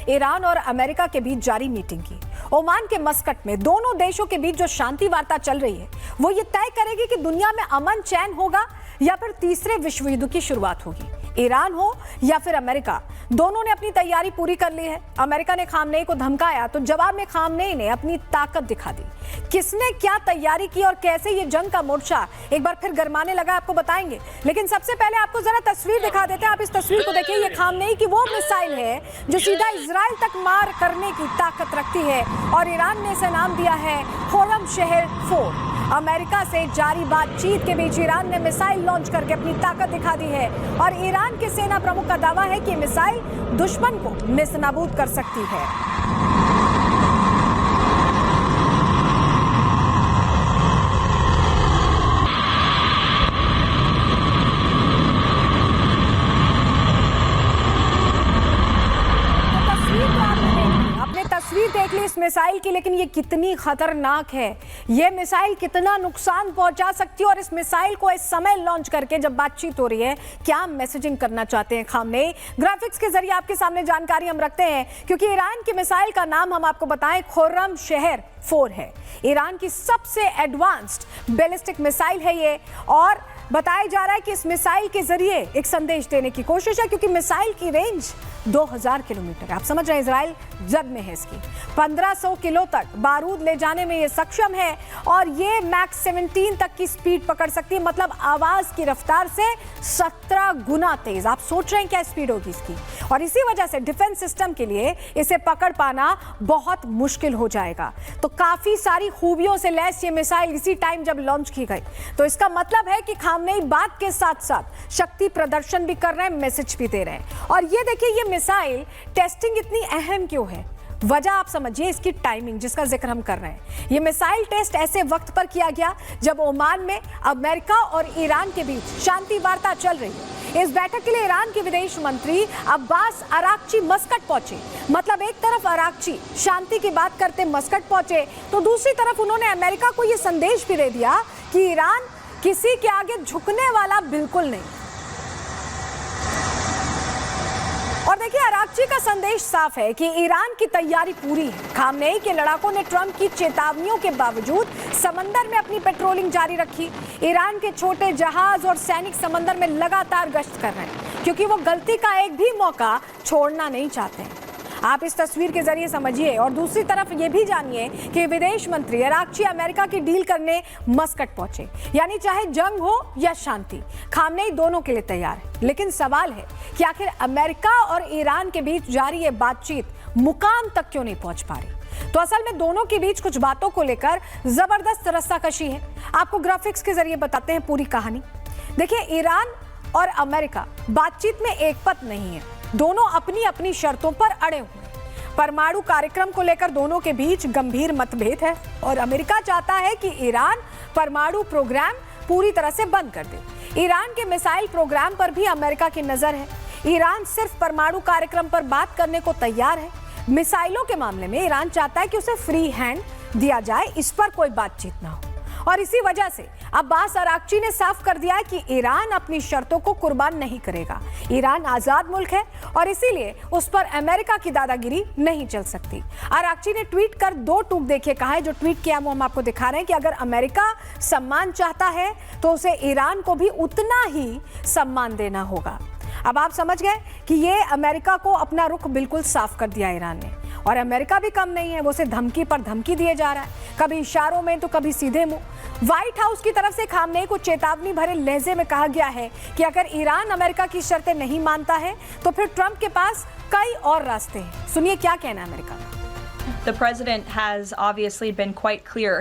Iran और America के बीच जारी मीटिंग की। ओमान के मस्कट में दोनों देशों के बीच जो शांति वार्ता चल रही है वो ये तय करेगी कि दुनिया में अमन चैन होगा या फिर तीसरे विश्व युद्ध की शुरुआत होगी। ईरान हो या फिर अमेरिका, दोनों ने अपनी तैयारी पूरी कर ली है। अमेरिका ने खामनेई को धमकाया तो जवाब में खामनेई ने अपनी ताकत दिखा दी। किसने क्या तैयारी की और कैसे ये जंग का मोर्चा एक बार फिर गरमाने लगा, आपको बताएंगे। लेकिन सबसे पहले आपको जरा तस्वीर दिखा देते हैं। आप इस तस्वीर को देखिए, ये खामनेई की वो मिसाइल है जो सीधा इजराइल तक मार करने की ताकत रखती है और ईरान ने इसे नाम दिया है खुर्रम शहर 4। अमेरिका से जारी बातचीत के बीच ईरान ने मिसाइल लॉन्च करके अपनी ताकत दिखा दी है और ईरान के सेना प्रमुख का दावा है कि मिसाइल दुश्मन को नेस्तनाबूद कर सकती है। तस्वीर देख ली इस मिसाइल की, लेकिन ये कितनी खतरनाक है, ये मिसाइल कितना नुकसान पहुंचा सकती है और इस मिसाइल को इस समय लॉन्च करके जब बातचीत हो रही है, क्या मैसेजिंग करना चाहते हैं खामनेई। ग्राफिक्स के जरिए आपके सामने जानकारी हम रखते हैं, क्योंकि ईरान की मिसाइल का नाम हम आपको बताएं खुर्रम शहर 4 है। ईरान की सबसे एडवांस्ड बैलिस्टिक मिसाइल है ये और बताया जा रहा है कि इस मिसाइल के जरिए एक संदेश देने की कोशिश है, क्योंकि मिसाइल की रेंज 2000 किलोमीटर है। आप समझ रहे हैं इजराइल जद में है इसकी। 1500 किलो तक बारूद ले जाने में ये सक्षम है और ये मैक्स 17 तक की स्पीड पकड़ सकती है, मतलब आवाज की रफ्तार से 17 गुना तेज। आप सोच रहे हैं क्या स्पीड होगी इसकी, और इसी वजह से डिफेंस सिस्टम के लिए इसे पकड़ पाना बहुत मुश्किल हो जाएगा। तो काफी सारी खूबियों से लैस ये मिसाइल इसी टाइम जब लॉन्च की गई, तो इसका मतलब है कि खामनेई बात के साथ साथ शक्ति प्रदर्शन भी कर रहे हैं, मैसेज भी दे रहे हैं। और ये देखिए, ये मिसाइल टेस्टिंग इतनी अहम क्यों है, वजह आप समझिए इसकी टाइमिंग जिसका जिक्र हम कर रहे हैं। ये मिसाइल टेस्ट ऐसे वक्त पर किया गया जब ओमान में अमेरिका और ईरान के बीच शांति वार्ता चल रही है। इस बैठक के लिए ईरान के विदेश मंत्री अब्बास अराक्ची मस्कट पहुंचे। मतलब एक तरफ अराक्ची शांति की बात करते मस्कट पहुंचे, तो दूसरी तरफ उन्होंने अमेरिका को यह संदेश भी दे दिया कि ईरान किसी के आगे झुकने वाला बिल्कुल नहीं। और देखिए, अराक्ची का संदेश साफ है कि ईरान की तैयारी पूरी है। खामनेई के लड़ाकों ने ट्रंप की चेतावनियों के बावजूद समंदर में अपनी पेट्रोलिंग जारी रखी। ईरान के छोटे जहाज और सैनिक समंदर में लगातार गश्त कर रहे हैं, क्योंकि वो गलती का एक भी मौका छोड़ना नहीं चाहते हैं। आप इस तस्वीर के जरिए समझिए। और दूसरी तरफ ये भी जानिए कि विदेश मंत्री अराक्ची अमेरिका की डील करने मस्कट पहुंचे। यानी चाहे जंग हो या शांति, खामनेई दोनों के लिए तैयार है। लेकिन सवाल है कि आखिर अमेरिका और ईरान के बीच जारी ये बातचीत मुकाम तक क्यों नहीं पहुंच पा रही। तो असल में दोनों के बीच कुछ बातों को लेकर जबरदस्त रस्साकशी है। आपको ग्राफिक्स के जरिए बताते हैं पूरी कहानी। देखिए, ईरान और अमेरिका बातचीत में एकमत नहीं है, दोनों अपनी अपनी शर्तों पर अड़े हुए हैं। परमाणु कार्यक्रम को लेकर दोनों के बीच गंभीर मतभेद है और अमेरिका चाहता है कि ईरान परमाणु प्रोग्राम पूरी तरह से बंद कर दे। ईरान के मिसाइल प्रोग्राम पर भी अमेरिका की नजर है। ईरान सिर्फ परमाणु कार्यक्रम पर बात करने को तैयार है। मिसाइलों के मामले में ईरान चाहता है कि उसे फ्री हैंड दिया जाए, इस पर कोई बातचीत ना हो। और इसी वजह से अब्बास अराक्ची ने साफ कर दिया है कि ईरान अपनी शर्तों को कुर्बान नहीं करेगा। ईरान आजाद मुल्क है और इसीलिए उस पर अमेरिका की दादागिरी नहीं चल सकती। अराक्ची ने ट्वीट कर दो टूक देखिए कहा है। जो ट्वीट किया वो हम आपको दिखा रहे हैं कि अगर अमेरिका सम्मान चाहता है तो उसे ईरान को भी उतना ही सम्मान देना होगा। अब आप समझ गए कि ये अमेरिका को अपना रुख बिल्कुल साफ कर दिया ईरान ने। और अमेरिका भी कम नहीं है, वो उसे धमकी पर धमकी दिए जा रहा है, कभी इशारों में तो कभी सीधे मुंह। व्हाइट हाउस की तरफ से खामनेई को चेतावनी भरे लहजे में कहा गया है कि अगर ईरान अमेरिका की शर्तें नहीं मानता है तो फिर ट्रंप के पास कई और रास्ते हैं। सुनिए क्या कहना है अमेरिका का। The president has obviously been quite clear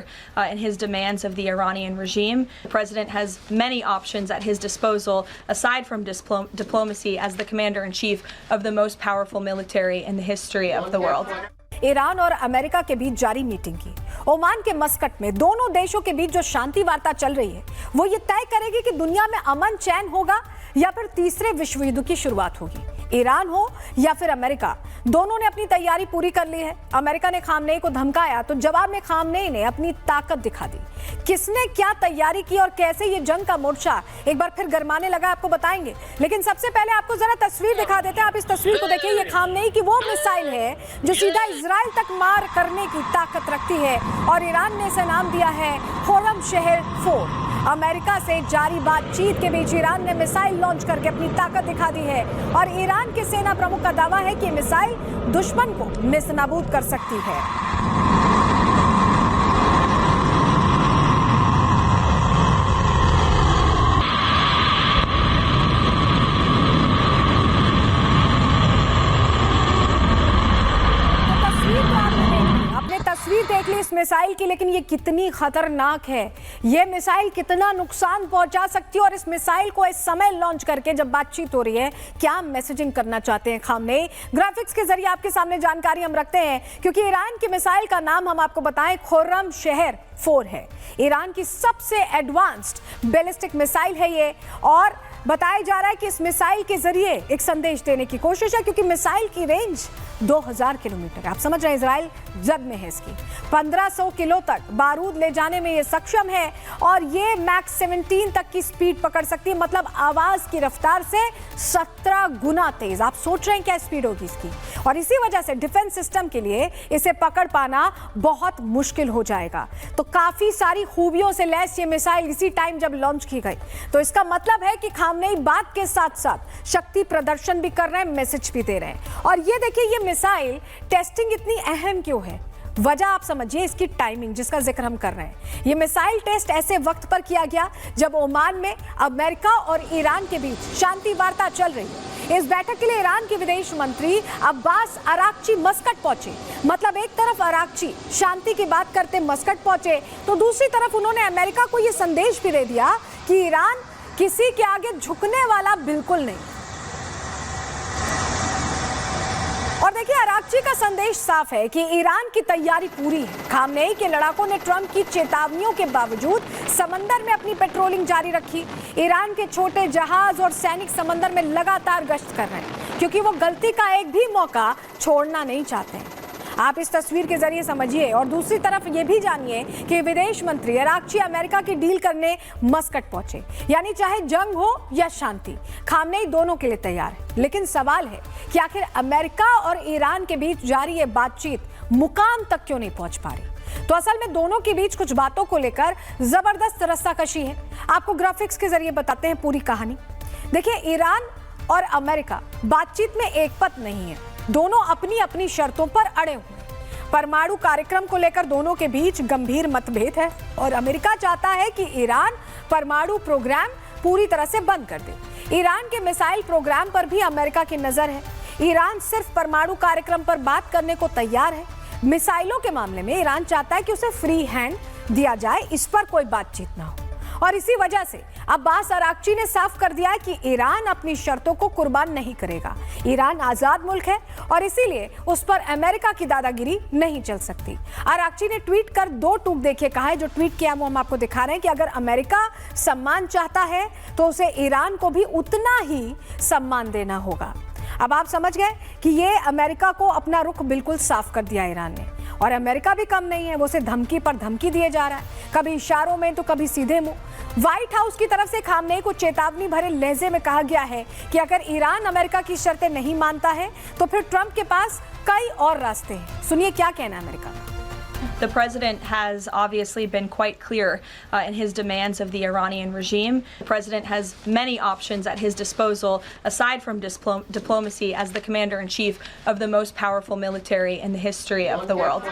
in his demands of the Iranian regime. The president has many options at his disposal aside from diplomacy as the commander-in-chief of the most powerful military in the history of the world. Iran और America के बीच जारी meeting की। Oman के Muscat में दोनों देशों के बीच जो शांति वार्ता चल रही है वो ये तय करेगी कि दुनिया में अमन चैन होगा या फिर तीसरे विश्व युद्ध की शुरुआत होगी। ईरान हो या फिर अमेरिका, दोनों ने अपनी तैयारी पूरी कर ली है। अमेरिका ने खामनेई को धमकाया तो जवाब में खामनेई ने अपनी ताकत दिखा दी। किसने क्या तैयारी की और कैसे ये जंग का मोर्चा एक बार फिर गरमाने लगा, आपको बताएंगे। लेकिन सबसे पहले आपको जरा तस्वीर दिखा देते हैं। आप इस तस्वीर को देखिए, ये खामनेई की वो मिसाइल है जो सीधा इजराइल तक मार करने की ताकत रखती है और ईरान ने इसे नाम दिया है खुर्रम शहर 4। अमेरिका से जारी बातचीत के बीच ईरान ने मिसाइल लॉन्च करके अपनी ताकत दिखा दी है और ईरान के सेना प्रमुख का दावा है कि मिसाइल दुश्मन को नेस्तनाबूद कर सकती है। तस्वीर देख ली इस मिसाइल की, लेकिन ये कितनी खतरनाक है, ये मिसाइल कितना नुकसान पहुंचा सकती है और इस मिसाइल को इस समय लॉन्च करके जब बातचीत हो रही है, क्या मैसेजिंग करना चाहते हैं खामनेई। ग्राफिक्स के जरिए आपके सामने जानकारी हम रखते हैं, क्योंकि ईरान की मिसाइल का नाम हम आपको बताएं खुर्रम शहर 4 है। ईरान की सबसे एडवांस्ड बैलिस्टिक मिसाइल है ये और बताया जा रहा है कि इस मिसाइल के जरिए एक संदेश देने की कोशिश है, क्योंकि मिसाइल की रेंज 2000 किलोमीटर, आप समझ रहे हैं इजराइल जद में है इसकी। 1500 किलो तक बारूद ले जाने में ये सक्षम है और ये मैक्स 17 तक की स्पीड पकड़ सकती है, मतलब आवाज की रफ्तार से 17 गुना तेज। आप सोच रहे हैं क्या स्पीड होगी इसकी, और इसी वजह से डिफेंस सिस्टम के लिए इसे पकड़ पाना बहुत मुश्किल हो जाएगा। तो काफी सारी खूबियों से लैस ये मिसाइल इसी टाइम जब लॉन्च की गई, तो इसका मतलब है कि खामनेई बात के साथ साथ शक्ति प्रदर्शन भी कर रहे हैं, मैसेज भी दे रहे हैं। और ये देखिए, ये मिसाइल टेस्टिंग इतनी अहम क्यों है, वजह आप समझिए इसकी टाइमिंग जिसका जिक्र हम कर रहे हैं। ये मिसाइल टेस्ट ऐसे वक्त पर किया गया जब ओमान में अमेरिका और ईरान के बीच शांति वार्ता चल रही है। इस बैठक के लिए ईरान के विदेश मंत्री अब्बास अराक्ची मस्कट पहुंचे, मतलब एक तरफ अराक्ची शांति की बात करते मस्कट पहुंचे, तो दूसरी तरफ उन्होंने अमेरिका को यह संदेश भी दे दिया कि ईरान किसी के आगे झुकने वाला बिल्कुल नहीं। और देखिए, अराक्ची का संदेश साफ है कि ईरान की तैयारी पूरी है। खामनेई के लड़ाकों ने ट्रंप की चेतावनियों के बावजूद समंदर में अपनी पेट्रोलिंग जारी रखी। ईरान के छोटे जहाज और सैनिक समंदर में लगातार गश्त कर रहे हैं, क्योंकि वो गलती का एक भी मौका छोड़ना नहीं चाहते हैं। आप इस तस्वीर के जरिए समझिए। और दूसरी तरफ ये भी जानिए कि विदेश मंत्री अराक्ची अमेरिका की डील करने मस्कट पहुंचे, यानी चाहे जंग हो या शांति, खामनेई दोनों के लिए तैयार है। लेकिन सवाल है कि आखिर अमेरिका और ईरान के बीच जारी ये बातचीत मुकाम तक क्यों नहीं पहुंच पा रही। तो असल में दोनों के बीच कुछ बातों को लेकर जबरदस्त रस्साकशी है। आपको ग्राफिक्स के जरिए बताते हैं पूरी कहानी। देखिए, ईरान और अमेरिका बातचीत में एकपत नहीं है, दोनों अपनी अपनी शर्तों पर अड़े हुए हैं। परमाणु कार्यक्रम को लेकर दोनों के बीच गंभीर मतभेद है और अमेरिका चाहता है कि ईरान परमाणु प्रोग्राम पूरी तरह से बंद कर दे। ईरान के मिसाइल प्रोग्राम पर भी अमेरिका की नजर है। ईरान सिर्फ परमाणु कार्यक्रम पर बात करने को तैयार है। मिसाइलों के मामले में ईरान चाहता है कि उसे फ्री हैंड दिया जाए, इस पर कोई बातचीत ना हो। और इसी वजह से अब्बास अराक्ची ने साफ कर दिया है कि ईरान अपनी शर्तों को कुर्बान नहीं करेगा। ईरान आजाद मुल्क है और इसीलिए उस पर अमेरिका की दादागिरी नहीं चल सकती। अराक्ची ने ट्वीट कर दो टूक देखिए कहा है, जो ट्वीट किया वो हम आपको दिखा रहे हैं कि अगर अमेरिका सम्मान चाहता है तो उसे ईरान को भी उतना ही सम्मान देना होगा। अब आप समझ गए कि ये अमेरिका को अपना रुख बिल्कुल साफ कर दिया ईरान ने, और अमेरिका भी कम नहीं है, वो उसे धमकी पर धमकी दिए जा रहा है, कभी इशारों में तो कभी सीधे मुंह। व्हाइट हाउस की तरफ से खामनेई को चेतावनी भरे लहजे में कहा गया है कि अगर ईरान अमेरिका की शर्तें नहीं मानता है तो फिर ट्रंप के पास कई और रास्ते हैं। सुनिए क्या कहना है अमेरिका का। The president has obviously been quite clear in his demands of the Iranian regime. The president has many options at his disposal aside from diplomacy as the commander-in-chief of the most powerful military in the history of the world.